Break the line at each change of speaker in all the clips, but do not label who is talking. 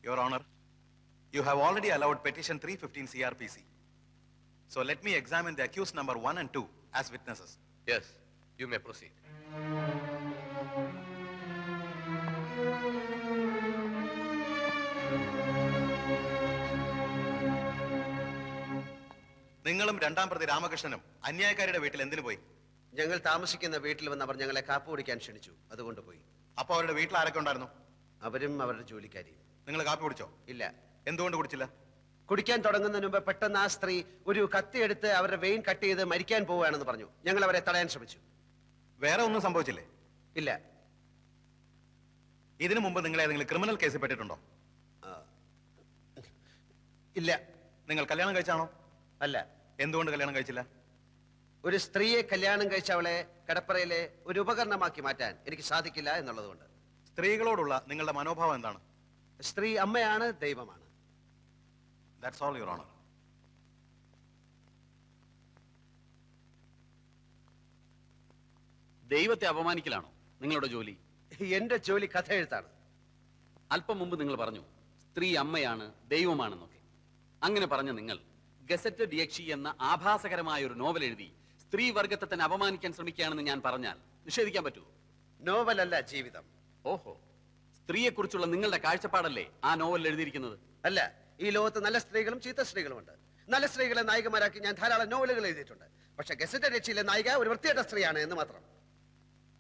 Your Honor, you have already allowed petition 315 CRPC. So let me examine the accused number 1 and 2 as witnesses.
Yes, you may proceed.
നിങ്ങളും രണ്ടാം പ്രതി രാമകൃഷ്ണനും അന്യായക്കാരുടെ വീട്ടിൽ എന്തിനു പോയി?
ഞങ്ങൾ താമസിക്കുന്ന വീട്ടിൽ വന്ന് അവർ ഞങ്ങളെ കാപ്പ് കുടിക്കാൻ ക്ഷണിച്ചു, അതുകൊണ്ട് പോയി.
അപ്പൊ അവരുടെ വീട്ടിൽ ആരൊക്കെ ഉണ്ടായിരുന്നു?
അവരും അവരുടെ ജോലിക്കാരിയും.
നിങ്ങൾ കാപ്പി കുടിച്ചോ?
ഇല്ല.
എന്തുകൊണ്ട് കുടിച്ചില്ല?
കുടിക്കാൻ തുടങ്ങുന്നതിന് മുമ്പ് പെട്ടെന്ന് ആ സ്ത്രീ ഒരു കത്തി എടുത്ത് അവരുടെ വെയിൻ കട്ട് ചെയ്ത് മരിക്കാൻ പോവുകയാണെന്ന് പറഞ്ഞു. ഞങ്ങൾ അവരെ തടയാൻ ശ്രമിച്ചു.
വേറെ ഒന്നും സംഭവിച്ചില്ലേ?
ഇല്ല.
ഇതിനു മുമ്പ് നിങ്ങൾ ഏതെങ്കിലും ക്രിമിനൽ കേസിൽ പെട്ടിട്ടുണ്ടോ?
ഇല്ല.
നിങ്ങൾ കല്യാണം കഴിച്ചാണോ?
അല്ല.
എന്തുകൊണ്ട് കല്യാണം കഴിച്ചില്ല?
ഒരു സ്ത്രീയെ കല്യാണം കഴിച്ച അവളെ കടപ്പറയിലെ ഒരു ഉപകരണമാക്കി മാറ്റാൻ എനിക്ക് സാധിക്കില്ല എന്നുള്ളതുകൊണ്ട്.
സ്ത്രീകളോടുള്ള നിങ്ങളുടെ മനോഭാവം എന്താണ്?
സ്ത്രീ അമ്മയാണ്, ദൈവമാണ്.
That's all, Your Honor.
ദൈവത്തെ അപമാനിക്കലാണോ നിങ്ങളുടെ ജോലി?
എന്റെ ജോലി കഥ എഴുത്താണ്.
അല്പം മുമ്പ് നിങ്ങൾ പറഞ്ഞു സ്ത്രീ അമ്മയാണ്, ദൈവമാണെന്നൊക്കെ. അങ്ങനെ പറഞ്ഞ നിങ്ങൾ ഗസറ്റ് ഡിയക്ഷി എന്ന ആഭാസകരമായ ഒരു നോവൽ എഴുതി സ്ത്രീ വർഗത്തെ തന്നെ അപമാനിക്കാൻ ശ്രമിക്കുകയാണെന്ന് ഞാൻ പറഞ്ഞാൽ നിഷേധിക്കാൻ പറ്റുമോ?
നോവലല്ല, ജീവിതം.
ഓഹോ, സ്ത്രീയെ കുറിച്ചുള്ള നിങ്ങളുടെ കാഴ്ചപ്പാടല്ലേ ആ നോവൽ എഴുതിയിരിക്കുന്നത്?
അല്ല, ഈ ലോകത്ത് നല്ല സ്ത്രീകളും ചീത്ത സ്ത്രീകളുമുണ്ട്. നല്ല സ്ത്രീകളെ നായികമാരാക്കി ഞാൻ ധാരാളം നോവലുകൾ എഴുതിയിട്ടുണ്ട്. പക്ഷെ ഗസറ്റ് രക്ഷയിലെ നായിക ഒരു വൃത്തികെട്ട സ്ത്രീയാണ് എന്ന് മാത്രം.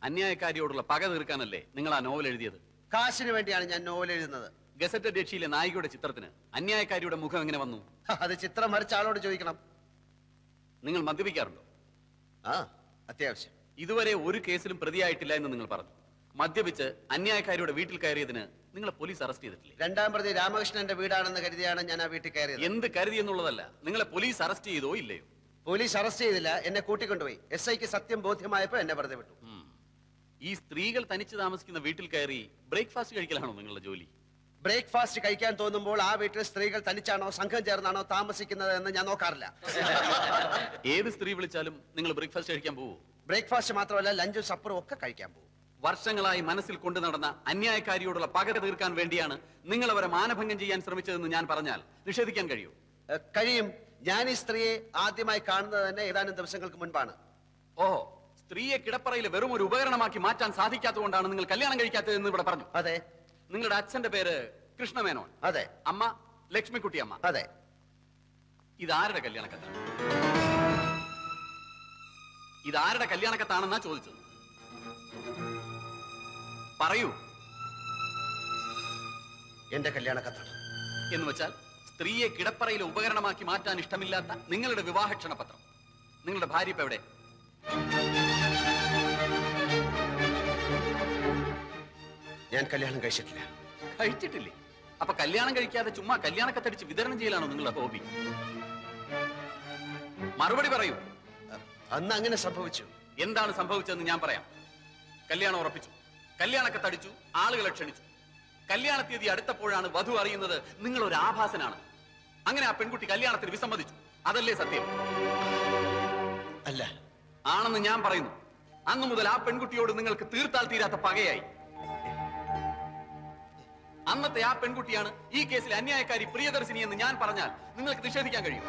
അന്യായക്കാരിയോടുള്ള പക തീർക്കാനല്ലേ നിങ്ങൾ ആ നോവൽ എഴുതിയത്?
കാശിന് വേണ്ടിയാണ് ഞാൻ നോവൽ എഴുതുന്നത്.
ഗസറ്റ് രക്ഷയിലെ നായികയുടെ ചിത്രത്തിന് അന്യായക്കാരിയുടെ മുഖം എങ്ങനെ വന്നു?
അത് ചിത്രം വരച്ച ആളോട് ചോദിക്കണം.
നിങ്ങൾ മദ്യപിക്കാറുണ്ടോ?
ആ, അത്യാവശ്യം.
ഇതുവരെ ഒരു കേസിലും പ്രതിയായിട്ടില്ല എന്ന് നിങ്ങൾ പറഞ്ഞു. മദ്യപിച്ച് അന്യായക്കാരിയുടെ വീട്ടിൽ കയറിയതിന് നിങ്ങളെ പോലീസ് അറസ്റ്റ് ചെയ്തിട്ടില്ലേ?
രണ്ടാം പ്രതി രാമകൃഷ്ണന്റെ വീടാണെന്ന് കരുതിയാണ് ഞാൻ ആ വീട്ടിൽ കയറിയത്.
എന്ത് കരുതി എന്നുള്ളതല്ല, നിങ്ങളെ പോലീസ് അറസ്റ്റ് ചെയ്തോ ഇല്ലയോ?
പോലീസ് അറസ്റ്റ് ചെയ്തില്ല, എന്നെ കൂട്ടിക്കൊണ്ടുപോയി. SIക്ക് സത്യം ബോധ്യമായപ്പോ എന്നെ വെറുതെ വിട്ടു.
ഈ സ്ത്രീകൾ തനിച്ച് താമസിക്കുന്ന വീട്ടിൽ കയറി ബ്രേക്ക്ഫാസ്റ്റ് കഴിക്കലാണോ നിങ്ങളുടെ ജോലി?
ബ്രേക്ക്ഫാസ്റ്റ് കഴിക്കാൻ തോന്നുമ്പോൾ ആ വീട്ടിൽ സ്ത്രീകൾ തനിച്ചാണോ സംഘം ചേർന്നാണോ താമസിക്കുന്നത് എന്ന് ഞാൻ നോക്കാറില്ല.
ഏത് സ്ത്രീ വിളിച്ചാലും നിങ്ങൾ ബ്രേക്ക്ഫാസ്റ്റ് കഴിക്കാൻ പോവോ?
ബ്രേക്ക്ഫാസ്റ്റ് മാത്രമല്ല, ലഞ്ചും സപ്പറും ഒക്കെ കഴിക്കാൻ പോകും.
വർഷങ്ങളായി മനസ്സിൽ കൊണ്ടു നടന്ന അന്യായക്കാരിയോടുള്ള പക തീർക്കാൻ വേണ്ടിയാണ് നിങ്ങൾ അവരെ മാനഭംഗം ചെയ്യാൻ ശ്രമിച്ചതെന്ന് ഞാൻ പറഞ്ഞാൽ നിഷേധിക്കാൻ കഴിയൂ?
കഴിയും. ഞാൻ ഈ സ്ത്രീയെ ആദ്യമായി കാണുന്നത് തന്നെ ഏതാനും ദിവസങ്ങൾക്ക് മുൻപാണ്.
ഓഹോ, സ്ത്രീയെ കിടപ്പറയിൽ വെറും ഒരു ഉപകരണമാക്കി മാറ്റാൻ സാധിക്കാത്തതുകൊണ്ടാണ് നിങ്ങൾ കല്യാണം കഴിക്കാത്തതെന്ന് ഇവിടെ പറഞ്ഞു.
അതെ.
നിങ്ങളുടെ അച്ഛന്റെ പേര് കൃഷ്ണമേനോൻ.
അതെ.
അമ്മ ലക്ഷ്മിക്കുട്ടി അമ്മ.
അതെ.
ഇതാരുടെ കല്യാണക്കത്താണ്? ഇതാരുടെ കല്യാണക്കത്താണെന്നാ ചോദിച്ചത്. പറയൂ.
എന്റെ കല്യാണക്കത്താണ്.
എന്ന് വെച്ചാൽ സ്ത്രീയെ കിടപ്പറയിലെ ഉപകരണമാക്കി മാറ്റാൻ ഇഷ്ടമില്ലാത്ത നിങ്ങളുടെ വിവാഹ ക്ഷണപത്രം. നിങ്ങളുടെ ഭാര്യ ഇപ്പൊ എവിടെ?
ഞാൻ കല്യാണം കഴിച്ചിട്ടില്ല.
കഴിച്ചിട്ടില്ലേ? അപ്പൊ കല്യാണം കഴിക്കാതെ ചുമ്മാ കല്യാണക്കത്തടിച്ച് വിതരണം ചെയ്യലാണോ നിങ്ങളുടെ ഹോബി? മറുപടി പറയൂ.
അന്ന് അങ്ങനെ സംഭവിച്ചു.
എന്താണ് സംഭവിച്ചതെന്ന് ഞാൻ പറയാം. കല്യാണം ഉറപ്പിച്ചു, കല്യാണക്കത്തടിച്ചു, ആളുകളെ ക്ഷണിച്ചു. കല്യാണ തീയതി അടുത്തപ്പോഴാണ് വധു അറിയുന്നത് നിങ്ങൾ ഒരു ആഭാസനാണ്. അങ്ങനെ ആ പെൺകുട്ടി കല്യാണത്തിന് വിസമ്മതിച്ചു. അതല്ലേ സത്യം?
അല്ല.
ആണെന്ന് ഞാൻ പറയുന്നു. അന്നു മുതൽ ആ പെൺകുട്ടിയോട് നിങ്ങൾക്ക് തീർത്താൽ തീരാത്ത പകയായി. അന്നത്തെ ആ പെൺകുട്ടിയാണ് ഈ കേസിൽ അന്യായക്കാരി പ്രിയദർശിനി എന്ന് ഞാൻ പറഞ്ഞാൽ നിങ്ങൾക്ക് നിഷേധിക്കാൻ കഴിയും?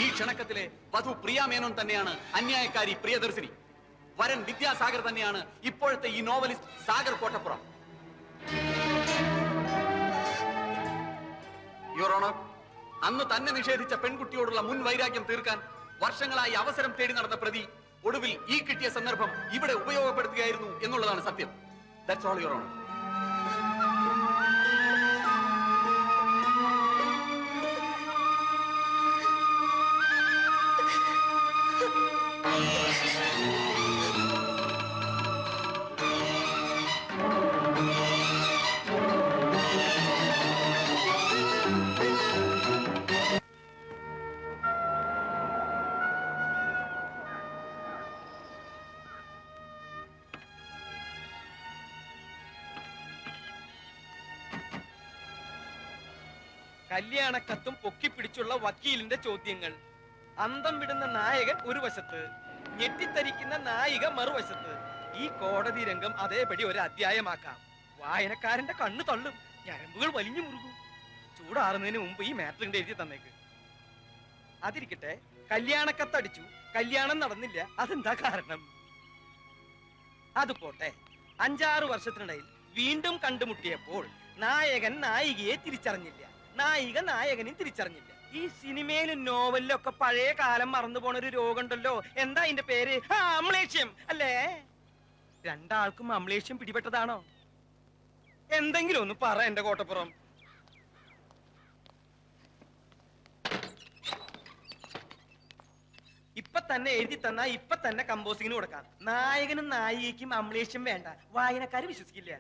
ഈ ക്ഷണക്കത്തിലെ വധു പ്രിയ മേനോൻ തന്നെയാണ് അന്യായക്കാരി പ്രിയദർശിനി. വരൻ വിദ്യാസാഗർ തന്നെയാണ് ഇപ്പോഴത്തെ ഈ novelist Sagar Kottappuram. Your honour, അന്ന് തന്നെ നിഷേധിച്ച പെൺകുട്ടിയോടുള്ള മുൻ വൈരാഗ്യം തീർക്കാൻ വർഷങ്ങളായി അവസരം തേടി നടന്ന പ്രതി ഒടുവിൽ ഈ കിട്ടിയ സന്ദർഭം ഇവിടെ ഉപയോഗപ്പെടുത്തുകയായിരുന്നു എന്നുള്ളതാണ് സത്യം. That's all your honour.
കല്യാണക്കത്തും പൊക്കിപ്പിടിച്ചുള്ള വക്കീലിന്റെ ചോദ്യങ്ങൾ, അന്തം വിടുന്ന നായകൻ ഒരു വശത്ത്, ഞെട്ടിത്തരിക്കുന്ന നായിക മറുവശത്ത്. ഈ കോടതി രംഗം അതേപടി ഒരു അധ്യായമാക്കാം. വായനക്കാരന്റെ കണ്ണ് തള്ളും, ഞരമ്പുകൾ വലിഞ്ഞു മുറുകും. ചൂടാറുന്നതിന് മുമ്പ് ഈ മാറ്ററിന്റെ എഴുതി തന്നേക്ക്. അതിരിക്കട്ടെ, കല്യാണക്കത്തടിച്ചു, കല്യാണം നടന്നില്ല, അതെന്താ കാരണം? അത് പോട്ടെ, 5-6 വർഷത്തിനിടയിൽ വീണ്ടും കണ്ടുമുട്ടിയപ്പോൾ നായകൻ നായികയെ തിരിച്ചറിഞ്ഞില്ല, നായിക നായകനും തിരിച്ചറിഞ്ഞില്ല. ഈ സിനിമയിലും നോവലിലും ഒക്കെ പഴയ കാലം മറന്നു പോണ ഒരു രോഗമുണ്ടല്ലോ, എന്താ അതിന്റെ പേര്? അമ്ലേഷ്യം അല്ലേ? രണ്ടാൾക്കും അമ്ലേഷ്യം പിടിപെട്ടതാണോ? എന്തെങ്കിലും ഒന്ന് പറ എന്റെ കോട്ടപ്പുറം. ഇപ്പൊ തന്നെ എഴുതി തന്നാ ഇപ്പൊ തന്നെ കമ്പോസിങ്ങിന് കൊടുക്കാം. നായകനും നായികയ്ക്കും അമ്ലേഷ്യം വേണ്ട, വായനക്കാര് വിശ്വസിക്കില്ല.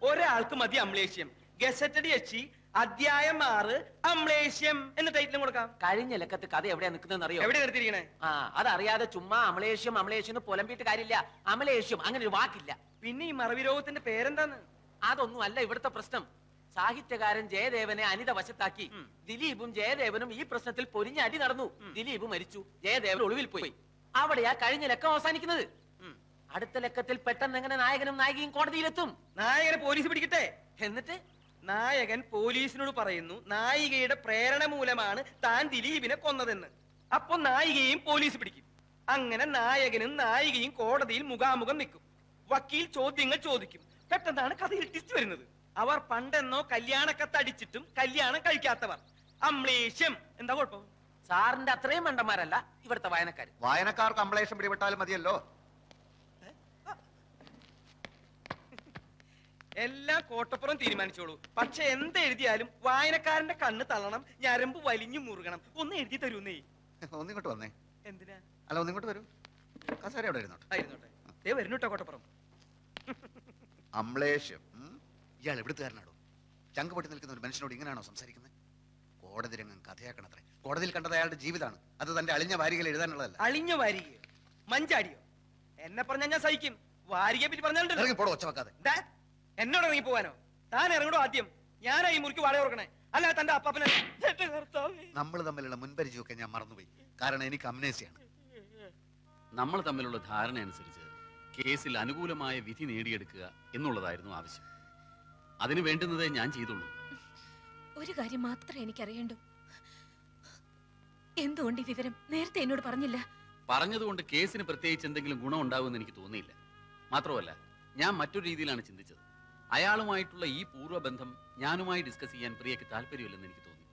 ഒരാൾക്ക് മതി അമ്ലേഷ്യം. ഗസറ്റഡ് എച്ചി അധ്യായം 6 അമ്ലേഷ്യം എന്ന ടൈറ്റിലും കൊടുക്കാം.
കഴിഞ്ഞ ലക്കത്ത് കഥ എവിടെയാ നിൽക്കുന്നതെന്ന് അറിയോ?
എവിടെ നിർത്തിയിരിക്കണേ?
ആ അതറിയാതെ ചുമ്മാ അമലേഷ്യം അമലേഷ്യം എന്ന് പുലമ്പിയിട്ട് കാര്യമില്ല. അമലേഷ്യം അങ്ങനെ ഒരു വാക്കില്ല.
പിന്നെ ഈ മറവി രോഗത്തിന്റെ പേരെന്താന്ന്?
അതൊന്നും അല്ല ഇവിടുത്തെ പ്രശ്നം. സാഹിത്യകാരൻ ജയദേവനെ അനിത വശത്താക്കി ദിലീപും ജയദേവനും ഈ പ്രശ്നത്തിൽ പൊരിഞ്ഞ അടി നടന്നു. ദിലീപ് മരിച്ചു, ജയദേവൻ ഒളിവിൽ പോയി. അവിടെയാ കഴിഞ്ഞ ലക്കം അവസാനിക്കുന്നത്. അടുത്ത ലക്കത്തിൽ പെട്ടെന്ന് എങ്ങനെ നായകനും നായികയും കോടതിയിലെത്തും?
നായകനെ പോലീസ് പിടിക്കട്ടെ.
എന്നിട്ട്
നായകൻ പോലീസിനോട് പറയുന്നു നായികയുടെ പ്രേരണ മൂലമാണ് താൻ ദിലീപിനെ കൊന്നതെന്ന്. അപ്പൊ നായികയും പോലീസ് പിടിക്കും. അങ്ങനെ നായകനും നായികയും കോടതിയിൽ മുഖാമുഖം നിൽക്കും. വക്കീൽ ചോദ്യങ്ങൾ ചോദിക്കും. പെട്ടെന്നാണ് കഥയിൽ ട്വിസ്റ്റ് വരുന്നത്. അവർ പണ്ടെന്നോ കല്യാണക്കത്തടിച്ചിട്ടും കല്യാണം കഴിക്കാത്തവർ. അമ്ലേഷ്യം. എന്താ കുഴപ്പം?
സാറിന്റെ അത്രയും മണ്ടന്മാരല്ല ഇവിടുത്തെ വായനക്കാര്.
വായനക്കാർക്ക് അമ്ലേഷം പിടിപെട്ടാലും മതിയല്ലോ.
എല്ലാം കോട്ടപ്പുറം തീരുമാനിച്ചോളൂ. പക്ഷെ എന്തെഴുതിയാലും വായനക്കാരന്റെ കണ്ണ് തള്ളണം, ഞരമ്പ് വലിഞ്ഞു മുറുകണം. ഒന്ന് എഴുതി തരൂന്നേ.
ഒന്നിങ്ങോട്ട് വന്നേ.
എന്തിനാ?
അല്ല, ഒന്നിങ്ങോട്ട് വരൂ. കസേര എവിടെ ഇരുന്നോട്ടെ.
ആയിരുന്നോട്ടെ. ദേ വരുന്നുട്ടോ കോട്ടപ്പുറം.
അമ്ലേഷ്യം. ഇയാൾ എവിടുത്തുകാരനാണോ? ചങ്ക് പൊട്ടി നിൽക്കുന്ന ഒരു മനുഷ്യനോട് ഇങ്ങനെയാണോ സംസാരിക്കുന്നത്? കോടതി രംഗം കഥയാക്കണത്രേ. കോടതിയിൽ കണ്ടത് അയാളുടെ ജീവിതമാണ്. അത് തന്റെ അളിഞ്ഞ വാരികയിൽ എഴുതാനുള്ളതല്ല.
അളിഞ്ഞ വാരികയോ മഞ്ചാടിയോ? എന്നെ പറഞ്ഞാൽ ഞാൻ സഹിക്കും. വാരികയെ പറ്റി പറഞ്ഞാലുണ്ടല്ലോ.
ഇറങ്ങി പോടോ, ഒച്ച വെക്കാതെ.
എന്നോട് ഇറങ്ങി പോവാനോ? താൻ ഇറങ്ങണോ ആദ്യം? ഞാനാ ഈ മുറിക്ക് വാടക കൊടുക്കണേ, അല്ല തന്റെ അപ്പാപ്പനെ.
നമ്മൾ തമ്മിലുള്ള മുൻപരിചയമൊക്കെ ഞാൻ മറന്നുപോയി. കാരണം എനിക്ക് അമ്നേസിയാണ്.
നമ്മൾ തമ്മിലുള്ള ധാരണ അനുസരിച്ച് കേസിൽ അനുകൂലമായ വിധി നേടിയെടുക്കുക എന്നുള്ളതായിരുന്നു ആവശ്യം. അതിന് വേണ്ടുന്നതേ ഞാൻ ചെയ്തുള്ളൂ.
ഒരു കാര്യം മാത്രമേ എനിക്കറിയണ്ടൂ. എന്തുകൊണ്ട് ഈ വിവരം നേരത്തെ എന്നോട് പറഞ്ഞില്ല?
പറഞ്ഞതുകൊണ്ട് കേസിന് പ്രത്യേകിച്ച് എന്തെങ്കിലും ഗുണം ഉണ്ടാവുമെന്ന് എനിക്ക് തോന്നിയില്ല. മാത്രമല്ല, ഞാൻ മറ്റൊരു രീതിയിലാണ് ചിന്തിച്ചത്. അയാളുമായിട്ടുള്ള ഈ പൂർവ്വബന്ധം ഞാനുമായി ഡിസ്കസ് ചെയ്യാൻ പ്രിയക്ക് താല്പര്യമില്ലെന്ന് എനിക്ക് തോന്നി.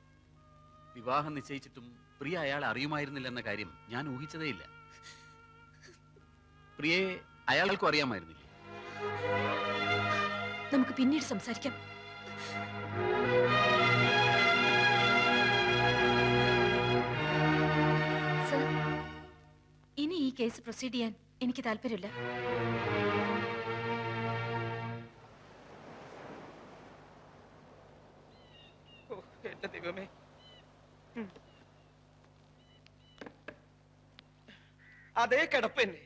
വിവാഹം നിശ്ചയിച്ചിട്ടും പ്രിയ അയാളെ അറിയുമായിരുന്നില്ലെന്ന കാര്യം ഞാൻ ഊഹിച്ചതേയില്ല. പ്രിയയെ അയാൾക്കും അറിയാമായിരുന്നില്ലേ?
നമുക്ക് പിന്നീട് സംസാരിക്കാം. സർ, ഇനി ഈ കേസ് പ്രൊസീഡ് ചെയ്യാൻ എനിക്ക് താല്പര്യമില്ല.
എന്റെ ദൈവമേ. അതേ കിടപ്പ് തന്നെ.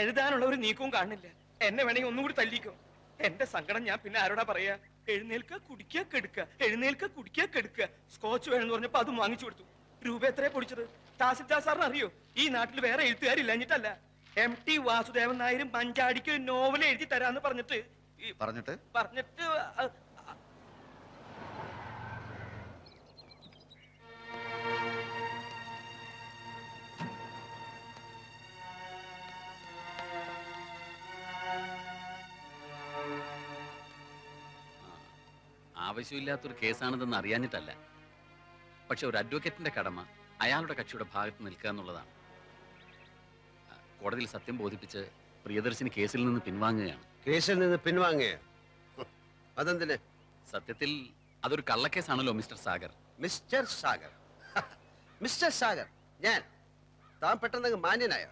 എഴുതാനുള്ള ഒരു നീക്കവും കാണുന്നില്ല. എന്നെ വേണമെങ്കിൽ ഒന്നും കൂടി തല്ലിക്കോ. എന്റെ സങ്കടം ഞാൻ പിന്നെ ആരോടാ പറയാ? എഴുന്നേൽക്ക കുടിക്കുക കെടുക്കുക, എഴുന്നേൽക്ക കുടിക്കുക കെടുക്കുക. സ്കോച്ച് വേണമെന്ന് പറഞ്ഞപ്പോ അതും വാങ്ങിച്ചു കൊടുത്തു. രൂപ എത്രയാ പൊടിച്ചത്? താസിൽദാർ സാറിന് അറിയോ? ഈ നാട്ടിൽ വേറെ എഴുത്തുകാരില്ലഞ്ഞിട്ടല്ല. MT വാസുദേവൻ നായരും മഞ്ചാടിക്ക് ഒരു നോവൽ എഴുതി തരാന്ന് പറഞ്ഞിട്ട്
ആവശ്യമില്ലാത്തൊരു കേസാണിതെന്ന് അറിയാഞ്ഞിട്ടല്ല. പക്ഷെ ഒരു അഡ്വക്കേറ്റിന്റെ കടമ അയാളുടെ കക്ഷിയുടെ ഭാഗത്ത് നിൽക്കുക എന്നുള്ളതാണ്. കോടതിയിൽ സത്യം ബോധിപ്പിച്ച് പ്രിയദർശിനി കേസിൽ നിന്ന് പിൻവാങ്ങുകയാണ്.
കേസിൽ നിന്ന് പിൻവാങ്ങുക? അതെന്തിന്?
സത്യത്തിൽ അതൊരു കള്ളക്കേസാണല്ലോ mister Sagar.
Mister Sagar? Mister Sagar ഞാൻ? താൻ പെട്ടെന്ന് മാന്യനായോ?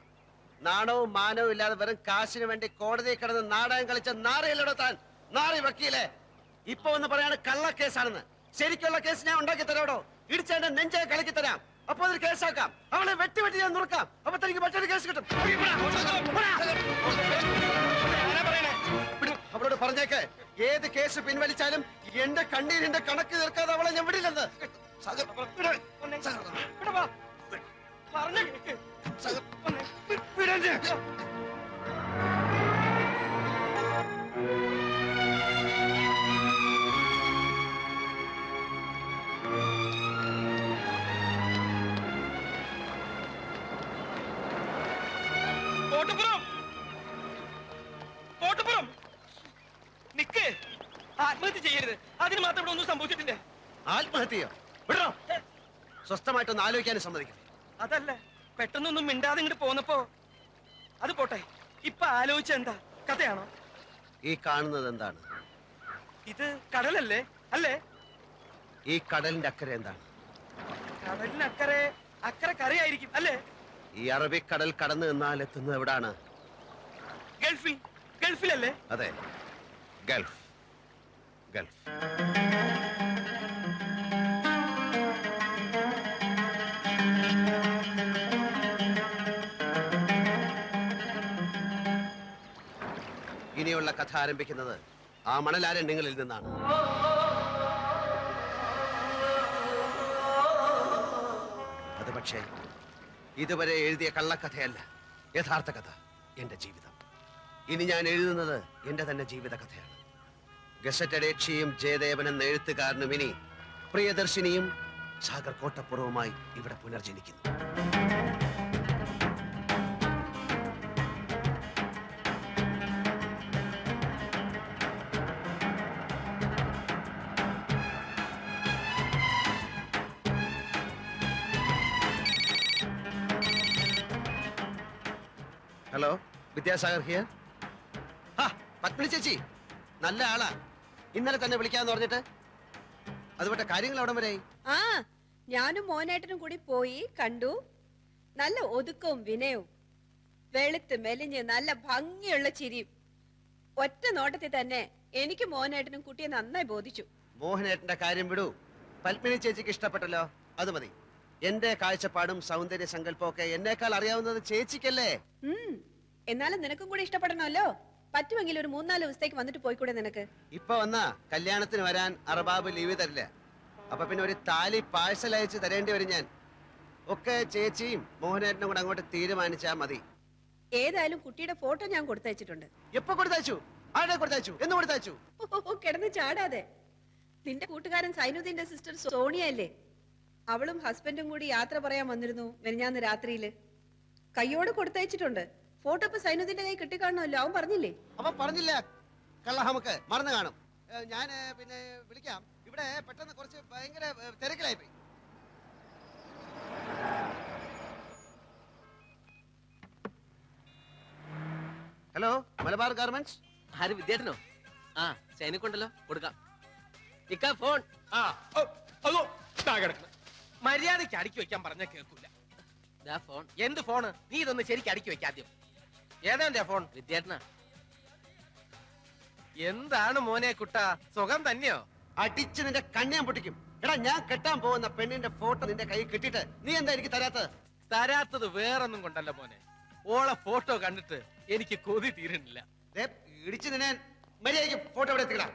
നാണവും മാനവും ഇല്ലാതെ വെറും കാശിന് വേണ്ടി കോടതിയിൽ കിടന്ന് നാടകം കളിച്ച നാറിയല്ലോടോ താൻ, നാറി വക്കീലെ. ഇപ്പൊ ഒന്ന് പറയാണ് കള്ളക്കേസാണെന്ന്. ശരിക്കുള്ള കേസ് ഞാൻ ഉണ്ടാക്കി തരാടോ. ഇടിച്ചതിന്റെ നെഞ്ചെ കളിക്കി തരാം. അപ്പൊ അതൊരു കേസാക്കാം. അവളെ വെട്ടി വെട്ടി ഞാൻ നുറുക്കാം. അപ്പൊ തനിക്ക് മറ്റൊരു കേസ് കിട്ടും. അവളോട് പറഞ്ഞേക്ക്, ഏത് കേസ് പിൻവലിച്ചാലും എന്റെ കണ്ണീരിന്റെ കണക്ക് തീർക്കാതെ അവളെ ഞാൻ വിടില്ലെന്ന്.
പറഞ്ഞു കോട്ടപ്പുറം കോട്ടപ്പുറം നിക്ക്, ആത്മഹത്യ ചെയ്യരുത്. അതിന് മാത്രം ഇവിടെ ഒന്നും സംഭവിച്ചിട്ടില്ല.
ആത്മഹത്യയോ? വിടറോ. സ്വസ്ഥമായിട്ടൊന്ന് ആലോചിക്കാനും സമ്മതിക്കില്ല.
അതല്ല, പെട്ടെന്നൊന്നും മിണ്ടാതെ ഇങ്ങോട്ട് പോന്നപ്പോ. അത് പോട്ടെ, ഇപ്പൊ ആലോചിച്ച എന്താ? കഥയാണോ?
ഈ കാണുന്നത് എന്താണ്?
ഇത് കടലല്ലേ? അല്ലേ?
ഈ കടലിന്റെ അക്കരെ എന്താണ്?
കടലിനക്കരെ അക്കരെ കരയായിരിക്കും അല്ലേ?
ഈ അറബിക്കടൽ കടന്നു നിന്നാൽ എത്തുന്നത് എവിടാണ്?
ഗൾഫിൽ. ഗൾഫിലല്ലേ?
അതെ, ഗൾഫ്. ഗൾഫ്. ഇനിയുള്ള കഥ ആരംഭിക്കുന്നത് ആ മണലാരണ്യങ്ങളിൽ നിന്നാണ്. അത് പക്ഷേ ഇതുവരെ എഴുതിയ കള്ളക്കഥയല്ല, യഥാർത്ഥ കഥ, എന്റെ ജീവിതം. ഇനി ഞാൻ എഴുതുന്നത് എന്റെ തന്നെ ജീവിത കഥയാണ്. ഗസറ്റ് അഡേക്ഷിയും ജയദേവൻ എന്ന എഴുത്തുകാരനും ഇനി പ്രിയദർശിനിയും സാഗർ കോട്ടപ്പുറവുമായി ഇവിടെ പുനർജനിക്കുന്നു. Hello, Vidyasagar here. പത്മിനി ചേച്ചി നല്ല ആളാ. ഇന്നലെ തന്നെ വിളിക്കാന്ന് പറഞ്ഞിട്ട്. അതുപോലെ കാര്യങ്ങൾ അവിടെ വരെ.
ആ, ഞാനും മോനേട്ടനും കൂടി പോയി കണ്ടു. നല്ല ഒതുക്കവും വിനയവും, വെളുത്ത് മെലിഞ്ഞ് നല്ല ഭംഗിയുള്ള ചിരിയും. ഒറ്റ നോട്ടത്തിൽ തന്നെ എനിക്ക് മോനേട്ടനും കുട്ടിയെ നന്നായി ബോധിച്ചു.
മോഹനേട്ടന്റെ കാര്യം വിടൂ. പത്മിനി ചേച്ചിക്ക് ഇഷ്ടപ്പെട്ടല്ലോ, അത് മതി. എന്റെ കാഴ്ചപ്പാടും സൗന്ദര്യ സങ്കല്പവും ഒക്കെ എന്നേക്കാൾ അറിയാവുന്നത് ചേച്ചിക്കല്ലേ.
എന്നാലും നിനക്കും കൂടി ഇഷ്ടപ്പെടണമല്ലോ. പറ്റുമെങ്കിൽ ഒരു 3-4 ദിവസത്തേക്ക് വന്നിട്ട് പോയിക്കൂടെ നിനക്ക്?
ഇപ്പൊ വന്നാ കല്യാണത്തിന് വരാൻ അറബാബ് ലീവ് തരില്ല. അപ്പൊ പിന്നെ ഒരു താലി പാഴ്സൽ അയച്ച് തരേണ്ടി വരും ഞാൻ. ഒക്കെ ചേച്ചിയും മോഹനേട്ടനും കൂടെ അങ്ങോട്ട് തീരുമാനിച്ചാ മതി.
ഏതായാലും കുട്ടിയുടെ ഫോട്ടോ ഞാൻ കൊടുത്തയച്ചിട്ടുണ്ട്.
എപ്പോ കൊടുത്തയച്ചു? ആരുടെ കൊടുത്തയച്ചു? എന്ന് കൊടുത്തയച്ചു?
കിടന്ന് ചാടാതെ. നിന്റെ കൂട്ടുകാരൻ സൈനുദ്ദീന്റെ സിസ്റ്റർ സോണിയ അല്ലേ? അവളും ഹസ്ബൻഡും കൂടി യാത്ര പറയാൻ വന്നിരുന്നു മെനിഞ്ഞാന്ന് രാത്രിയില്. കയ്യോട് കൊടുത്തയച്ചിട്ടുണ്ട്. ഫോട്ടോ ഇപ്പൊ സൈനുദ്ദീന്റെ കൈ കിട്ടിക്കാണല്ലോ. അവൻ പറഞ്ഞില്ലേ?
അവൻ പറഞ്ഞില്ല. കള്ള നമുക്ക് മറന്നു കാണും. ഞാൻ പിന്നെ വിളിക്കാം. ഇവിടെ പെട്ടെന്ന് കുറച്ച് ഭയങ്കര തിരക്കിലായി പോയി. Hello, Malabar garments.
ആര്? വിദ്യാർത്ഥനോ? ആ, ചൈനക്കുണ്ടല്ലോ, കൊടുക്കാം. ഇക്കാ ഫോൺ.
അതോ മര്യാദയ്ക്ക് അടുക്കി വെക്കാൻ പറഞ്ഞ കേൾക്കൂല.
ഫോൺ.
എന്ത് ഫോണ്? നീ ഇതൊന്ന് ശരിക്കും അടുക്കി വെക്കാദ്യം. ഏതാ ഫോൺ?
വിദ്യാർത്ഥന.
എന്താണ് മോനെ കുട്ട, സുഖം തന്നെയോ?
അടിച്ച് നിന്റെ കണ്ണിയാൻ പൊട്ടിക്കും. എടാ, ഞാൻ കെട്ടാൻ പോകുന്ന പെണ്ണിന്റെ ഫോട്ടോ നിന്റെ കൈ കിട്ടിയിട്ട് നീ എന്താ എനിക്ക് തരാത്തത്?
തരാത്തത് വേറൊന്നും കൊണ്ടല്ല മോനെ, ഓളെ ഫോട്ടോ കണ്ടിട്ട് എനിക്ക് കൊതി തീരുന്നില്ല.
ഇടിച്ച് നിന്നെ മര്യാദയ്ക്ക് ഫോട്ടോ എവിടെ എത്തിക്കടാ.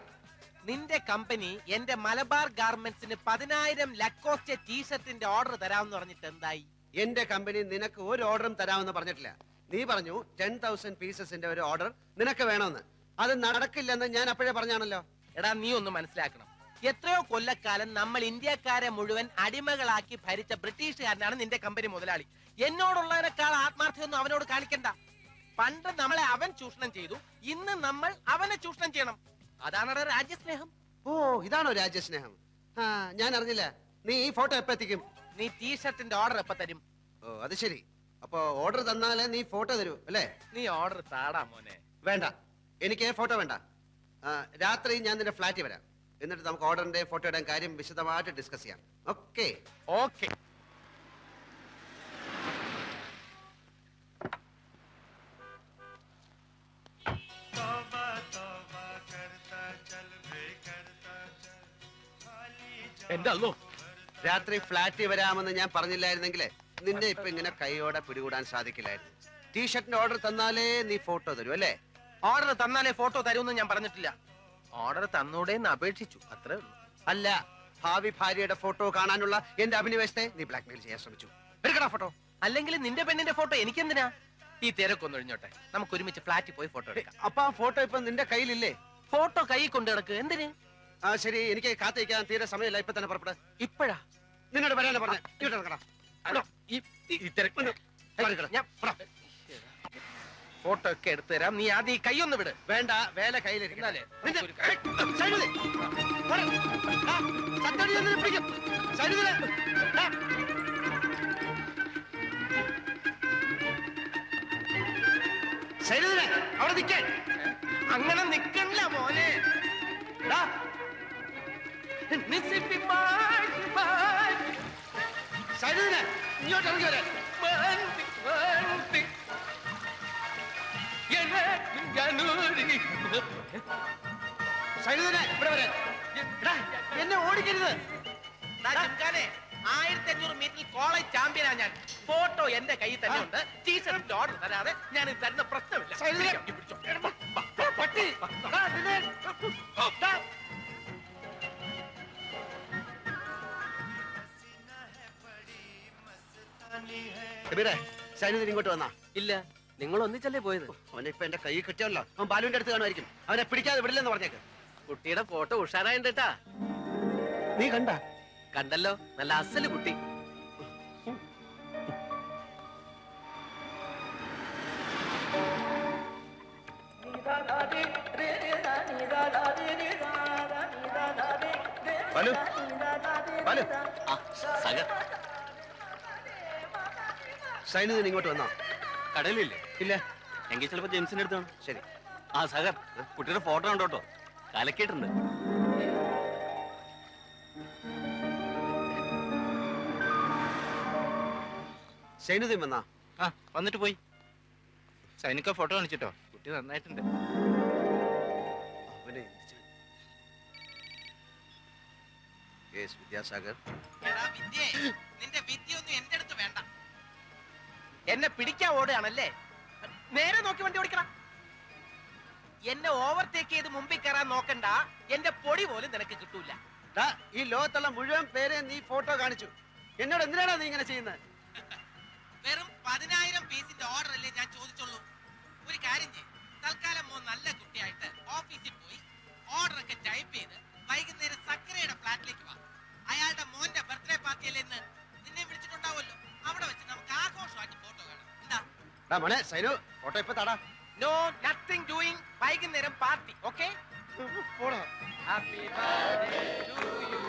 നിന്റെ കമ്പനി എന്റെ മലബാർ ഗാർമെന്റ്സിന് 10,000 ലക്കോസ്റ്റ് ടീഷർട്ടിന്റെ ഓർഡർ തരാമെന്ന് പറഞ്ഞിട്ട് എന്തായി?
എന്റെ കമ്പനി നിനക്ക് ഒരു ഓർഡറും തരാമെന്ന് പറഞ്ഞിട്ടില്ല. നീ പറഞ്ഞു 10,000 പീസസിന്റെ ഒരു ഓർഡർ നിനക്ക് വേണമെന്ന്. അത് നടക്കില്ലെന്ന് ഞാൻ അപ്പോഴേ പറഞ്ഞാണല്ലോ.
എടാ, നീ ഒന്ന് മനസ്സിലാക്കണം. എത്രയോ കൊല്ലക്കാലം നമ്മൾ ഇന്ത്യക്കാരെ മുഴുവൻ അടിമകളാക്കി ഭരിച്ച ബ്രിട്ടീഷുകാരനാണ് നിന്റെ കമ്പനി മുതലാളി. എന്നോടുള്ളതിനേക്കാൾ ആത്മാർത്ഥ്യമൊന്നും അവനോട് കാണിക്കണ്ട. പണ്ട് നമ്മളെ അവൻ ചൂഷണം ചെയ്തു, ഇന്ന് നമ്മൾ അവനെ ചൂഷണം ചെയ്യണം. അതാണ് രാജ്യസ്നേഹം.
ഓ, ഇതാണോ രാജ്യസ്നേഹം? ആ, ഞാൻ അറിഞ്ഞില്ല. നീ ഈ ഫോട്ടോ എപ്പോ എത്തിക്കും?
നീ ടീഷർട്ടിന്റെ ഓർഡർ എപ്പോ തരും?
ഓ, അത് ശരി. അപ്പൊ ഓർഡർ തന്നാലേ നീ ഫോട്ടോ തരൂ അല്ലേ?
നീ ഓർഡർ താടാ മോനെ.
വേണ്ട, എനിക്ക് ഫോട്ടോ വേണ്ട. രാത്രി ഞാൻ നിന്റെ ഫ്ലാറ്റിൽ വരാം. എന്നിട്ട് നമുക്ക് ഓർഡറിന്റെ ഫോട്ടോയുടെ കാര്യം വിശദമായിട്ട് ഡിസ്കസ് ചെയ്യാം. ഓക്കെ?
ഓക്കെ. എന്റെ അല്ലോ,
രാത്രി ഫ്ലാറ്റിൽ വരാമെന്ന് ഞാൻ പറഞ്ഞില്ലായിരുന്നെങ്കിൽ നിന്നെ ഇപ്പൊ ഇങ്ങനെ കൈയോടെ പിടികൂടാൻ സാധിക്കില്ലായിരുന്നു. ടീഷർട്ടിന്റെ ഓർഡർ തന്നാലേ നീ ഫോട്ടോ തരൂ അല്ലേ?
ഓർഡർ തന്നാലേ ഫോട്ടോ തരുമെന്ന് ഞാൻ പറഞ്ഞിട്ടില്ല. ഓർഡർ തന്നൂടെന്ന് അപേക്ഷിച്ചു, അത്രേ ഉള്ളൂ.
അല്ല, ഭാവി ഭാര്യയുടെ ഫോട്ടോ കാണാനുള്ള എന്റെ അഭിനിവേശത്തെ നീ ബ്ലാക്ക്മെയിൽ ചെയ്യാൻ ശ്രമിച്ചു. എടുക്കടാ ഫോട്ടോ.
അല്ലെങ്കിൽ നിന്റെ പെണ്ണിന്റെ ഫോട്ടോ എനിക്കെന്തിനാ?
ഈ തിരക്കൊന്നും ഒഴിഞ്ഞോട്ടെ, നമുക്ക് ഒരുമിച്ച് ഫ്ലാറ്റിൽ പോയി ഫോട്ടോ എടുക്കാം.
അപ്പൊ ആ ഫോട്ടോ ഇപ്പൊ നിന്റെ കയ്യിലില്ലേ?
ഫോട്ടോ കൈ കൊണ്ട് കിടക്ക്. എന്തിന്?
ആ ശരി, എനിക്ക് കാത്തിരിക്കാൻ തീരെ സമയമില്ല. ഇപ്പൊ തന്നെ പുറപ്പെടാ.
ഇപ്പോഴാ
നിന്നോട് വരാനാ പറഞ്ഞ. ഇവിടെ നടക്കടാ.
ഫോട്ടോ ഒക്കെ എടുത്തു തരാം. നീ ആദ്യം ഈ കൈ ഒന്ന് വിട്.
വേണ്ട, വേല കയ്യിലിരിക്കും.
എന്നാലേ
അവിടെ നിൽക്കാൻ.
അങ്ങനെ നിക്കണ്ട മോനെ.
ഇങ്ങോട്ട് ഇറങ്ങി വരാൻ. ഇവിടെ വരാൻ. എന്നെ ഓടിക്കരുത്.
1500 മീറ്ററിൽ കോളേജ് ചാമ്പ്യനാ ഞാൻ. ഫോട്ടോ എന്റെ കയ്യിൽ തന്നെ ഉണ്ട്. ടീഷർട്ടിന്റെ ഓർഡർ തരാതെ ഞാൻ ഇത് തരുന്ന പ്രശ്നമില്ല.
പട്ടി. സൈനുദ്ദീൻ ഇങ്ങോട്ട് വന്നാ?
ഇല്ല, നിങ്ങൾ ഒന്നിച്ചല്ലേ പോയത്?
അവനെ ഇപ്പൊ എന്റെ കൈ കിട്ടിയല്ലോ. അവൻ ബാലുവിന്റെ അടുത്ത് കാണുമായിരിക്കും. അവനെ പിടിക്കാതെ വിടില്ലെന്ന് പറഞ്ഞേക്ക്.
കുട്ടിയുടെ ഫോട്ടോ ഉഷാറായിട്ടാ.
നീ കണ്ട?
കണ്ടല്ലോ, നല്ല അസല് കുട്ടി.
ബാലു, ബാലു. സൈനുദ്ദീൻ ഇങ്ങോട്ട് വന്നാ?
കടലില്ലേ?
ഇല്ല.
എങ്കിൽ ചിലപ്പോ ജെയിംസിന്റെ അടുത്താണ്.
ശരി.
ആ സഹർ, കുട്ടിയുടെ ഫോട്ടോ ഉണ്ടോട്ടോ, കലക്കിയിട്ടുണ്ട്.
സൈനുദ്ദീൻ വന്നാ?
ആ, വന്നിട്ട് പോയി. സൈനിക ഫോട്ടോ കാണിച്ചിട്ടോ? കുട്ടി നന്നായിട്ടുണ്ട്.
അവനെ വിദ്യാസാഗർ.
നിന്റെ വിദ്യയൊന്നും എന്റെ അടുത്ത് വേണ്ട. എന്നെ പിടിക്കാൻ ഓടുകയാണല്ലേ? നേരെ നോക്കി വണ്ടി ഓടിക്കണം. എന്നെ ഓവർടേക്ക് ചെയ്ത് മുമ്പിൽ കയറാൻ നോക്കണ്ട. എന്റെ പൊടി പോലും നിനക്ക് കിട്ടൂല.
ഈ ലോകത്തുള്ള മുഴുവൻ പേരെ നീ ഫോട്ടോ കാണിച്ചു. എന്നോട് എന്തിനാണ് നീ ഇങ്ങനെ ചെയ്യുന്നത്?
വെറും 10,000 പീസിന്റെ ഓർഡർ അല്ലേ ഞാൻ ചോദിച്ചുള്ളൂ. ഒരു കാര്യം ചെയ്യും, തൽക്കാലം മോൻ നല്ല കുട്ടിയായിട്ട് ഓഫീസിൽ പോയി ഓർഡർ ഒക്കെ ടൈപ്പ് ചെയ്ത് വൈകുന്നേരം സക്കരയുടെ ഫ്ലാറ്റിലേക്ക് വാ. അയാളുടെ മോന്റെ ബർത്ത്ഡേ പാർട്ടിയല്ലേ ഇന്ന്. നിന്നെ വിളിച്ചിട്ടുണ്ടാവുമല്ലോ. അവിടെ വെച്ച് നമുക്ക് ആഘോഷമായിട്ട് ഫോട്ടോ കാണാം. എന്താ
മോനെ സൈനു, ഫോട്ടോ ഇപ്പൊ താടാ.
No nothing doing. വൈകുന്നേരം പാർട്ടി. ഓക്കെ?
പോടാ.
Happy birthday to you.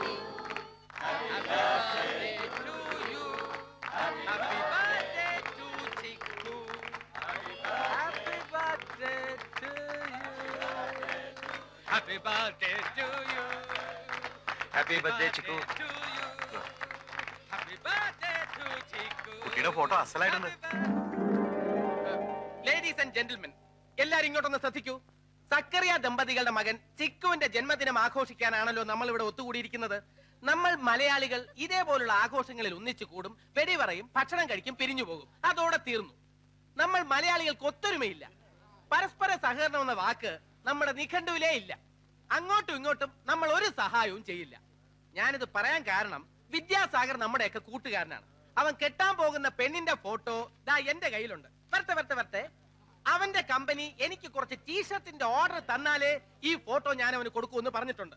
Happy birthday to you. Happy birthday to Chikku. Happy birthday to you. Happy birthday to you.
Happy birthday Chikku.
Happy birthday to Chikku.
കുട്ടിയുടെ photo അസലായിട്ടുണ്ട്.
Ladies and gentlemen, എല്ലാരും ഇങ്ങോട്ടൊന്ന് ശ്രദ്ധിക്കൂ. സക്കറിയ ദമ്പതികളുടെ മകൻ ചിക്കുവിന്റെ ജന്മദിനം ആഘോഷിക്കാനാണല്ലോ നമ്മൾ ഇവിടെ ഒത്തുകൂടിയിരിക്കുന്നത്. നമ്മൾ മലയാളികൾ ഇതേപോലുള്ള ആഘോഷങ്ങളിൽ ഒന്നിച്ചു കൂടും, വെടി പറയും, ഭക്ഷണം കഴിക്കും, പിരിഞ്ഞു പോകും. അതോടെ തീർന്നു. നമ്മൾ മലയാളികൾക്ക് ഒത്തൊരുമയില്ല. പരസ്പര സഹകരണം എന്ന വാക്ക് നമ്മുടെ നിഘണ്ടുവിലേ ഇല്ല. അങ്ങോട്ടും ഇങ്ങോട്ടും നമ്മൾ ഒരു സഹായവും ചെയ്യില്ല. ഞാനിത് പറയാൻ കാരണം വിദ്യാസാഗർ നമ്മുടെയൊക്കെ കൂട്ടുകാരനാണ്. അവൻ കെട്ടാൻ പോകുന്ന പെണ്ണിന്റെ ഫോട്ടോ ദാ എന്റെ കയ്യിലുണ്ട്. വരട്ടെ. അവന്റെ കമ്പനി എനിക്ക് കുറച്ച് ടീഷർട്ടിന്റെ ഓർഡർ തന്നാലേ ഈ ഫോട്ടോ ഞാൻ അവന് കൊടുക്കൂന്ന് പറഞ്ഞിട്ടുണ്ട്.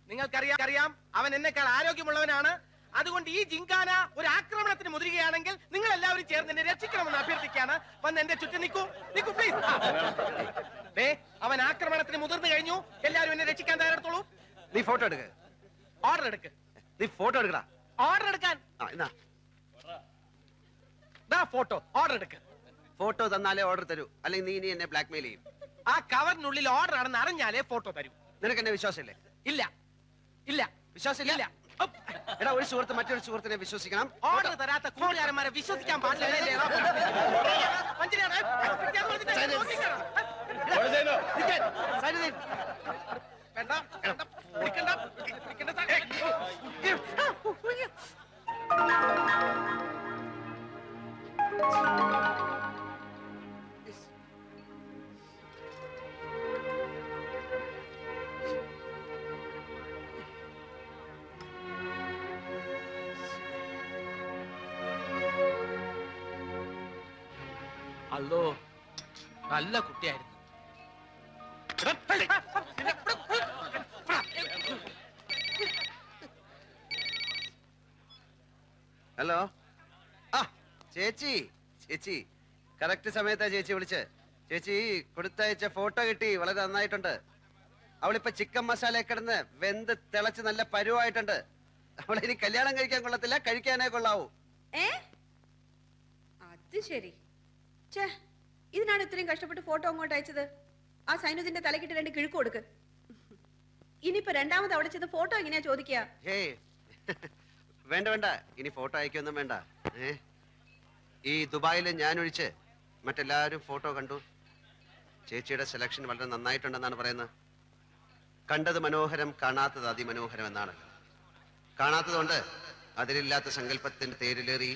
നിങ്ങൾക്കറിയാം അവൻ എന്നെക്കാൾ ആരോഗ്യമുള്ളവനാണ്. അതുകൊണ്ട് ഈ ജിങ്കാന ഒരു ആക്രമണത്തിന് മുതിരുകയാണെങ്കിൽ നിങ്ങൾ എല്ലാവരും ചേർന്ന് എന്നെ രക്ഷിക്കണമെന്ന് അഭ്യർത്ഥിക്കാണ്. വന്ന് എന്റെ ചുറ്റും നിൽക്കൂ പ്ലീസ്. അവൻ ആക്രമണത്തിന് മുതിർന്നു കഴിഞ്ഞു. എല്ലാവരും എന്നെ രക്ഷിക്കാൻ തയ്യാറെടുത്തോളൂ.
നീ ഫോട്ടോ എടുക്ക.
ഓർഡർ എടുക്ക്.
നീ ഫോട്ടോ എടുക്കടാ.
ഓർഡർ എടുക്കാൻ. ഫോട്ടോ ഓർഡർ എടുക്ക്.
ഫോട്ടോ തന്നാലേ ഓർഡർ തരൂ, അല്ലെങ്കിൽ നീ ഇനി എന്നെ ബ്ലാക്ക്മെയിൽ ചെയ്യും.
ആ കവറിനുള്ളിൽ ഓർഡർ ആണെന്ന് അറിഞ്ഞാലേ ഫോട്ടോ തരൂ.
നിനക്ക് എന്നെ വിശ്വാസമില്ലേ?
ഇല്ല.
വിശ്വാസമില്ല? എടാ, ഒരു സുഹൃത്ത് മറ്റൊരു സുഹൃത്തിനെ വിശ്വസിക്കണം.
ഓർഡർ തരാത്ത കൂട്ടുകാരന്മാരെ വിശ്വസിക്കാൻ പാടില്ല.
അല്ലോ
നല്ല കുട്ടിയായിരുന്നു.
ഹലോ. ആ ചേച്ചി, ചേച്ചി കറക്റ്റ് സമയത്താ ചേച്ചി വിളിച്ച്. ചേച്ചി കൊടുത്തയച്ച ഫോട്ടോ കിട്ടി, വളരെ നന്നായിട്ടുണ്ട്. അവളിപ്പോ ചിക്കൻ മസാല കിടന്ന് വെന്ത് തിളച്ച് നല്ല പരുവായിട്ടുണ്ട്. അവളിനി കല്യാണം കഴിക്കാൻ കൊള്ളത്തില്ല, കഴിക്കാനേ കൊള്ളാവൂ.
ഏ അത് ശരി. ഛേ, ഇതിനാണ് ഇത്രയും കഷ്ടപ്പെട്ട് ഫോട്ടോ അങ്ങോട്ട് അയച്ചത്. ആ സൈനുദ്ദീന്റെ തലക്കിട്ട് 2 കിഴുക്ക് കൊടുക്ക്. ഇനിയിപ്പോ രണ്ടാമത് അവിടെ ചെന്ന് ഫോട്ടോ എങ്ങനെയാ ചോദിക്കുക?
ഏയ് വേണ്ട വേണ്ട, ഇനി ഫോട്ടോ അയക്കൊന്നും വേണ്ട. ഈ ദുബായിൽ ഞാൻ ഒഴിച്ച് മറ്റെല്ലാവരും ഫോട്ടോ കണ്ടു. ചേച്ചിയുടെ സെലക്ഷൻ വളരെ നന്നായിട്ടുണ്ടെന്നാണ് പറയുന്നത്. കണ്ടത് മനോഹരം, കാണാത്തത് അതിമനോഹരം എന്നാണ്. കാണാത്തതുകൊണ്ട് അതിലില്ലാത്ത സങ്കല്പത്തിന്റെ തേരിലേറി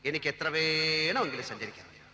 എനിക്ക് എത്ര വേണമെങ്കിലും സഞ്ചരിക്കാം.